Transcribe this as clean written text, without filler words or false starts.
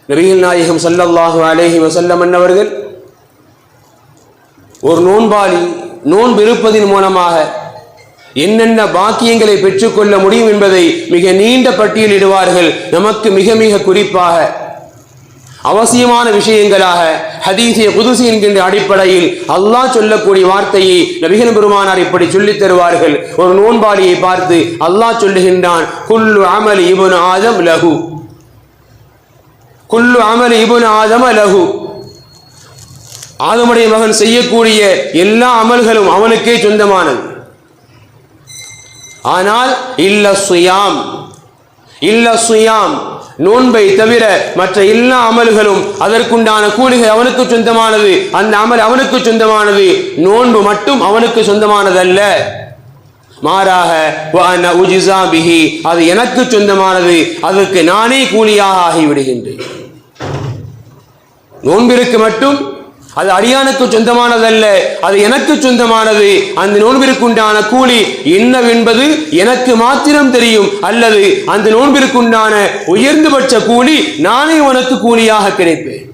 நபிகள் நாயகம் ஸல்லல்லாஹு அலைஹி வஸல்லம் அவர்கள் ஒரு நோன்பாளி நோன்பு இருப்பதின் மூலமாக என்னென்ன பாக்கியங்களை பெற்றுக்கொள்ள முடியும் என்பதை மிக நீண்ட பட்டியலிடுவார்கள். நமக்கு மிக மிக குறிப்பாக அவசியமான விஷயங்களாக ஹதீஸே குதுஸி என்கின்ற அடிப்படையில் அல்லாஹ் சொல்லக்கூடிய வார்த்தையை நபிகள் பெருமானார் இப்படி சொல்லித் தருவார்கள். ஒரு நோன்பாளியை பார்த்து அல்லாஹ் சொல்லுகின்றான், குல்லு அமலி இப்னு ஆதம் லஹு, குல்லு அமலி இப்னு ஆதம லஹு. ஆதமுடைய மகன் செய்யக்கூடிய எல்லா அமல்களும் அவனுக்கே சொந்தமானது. ஆனால் இல்ல சுயாம், இல்ல சுயாம், நோன்பை தவிர மற்ற எல்லா அமல்களும் அதற்குண்டான கூலிகள் அவனுக்கு சொந்தமானது, அந்த அமல் அவனுக்கு சொந்தமானது, நோன்பு மட்டும் அவனுக்கு சொந்தமானதல்ல. மாறாக வஅன உஜ்ஸா பிஹி, அது எனக்கு சொந்தமானது, அதற்கு நானே கூலியாக ஆகிவிடுகின்றேன். நோன்பிற்கு மட்டும் அது அடியானுக்கு சொந்தமானதல்ல, அது எனக்கு சொந்தமானது. அந்த நோன்பிற்குண்டான கூலி என்னவென்பது எனக்கு மாத்திரம் தெரியும், அல்லது அந்த நோன்பிற்குண்டான உயர்ந்தபட்ச கூலி நானே உனக்கு கூலியாக கிடைப்பேன்.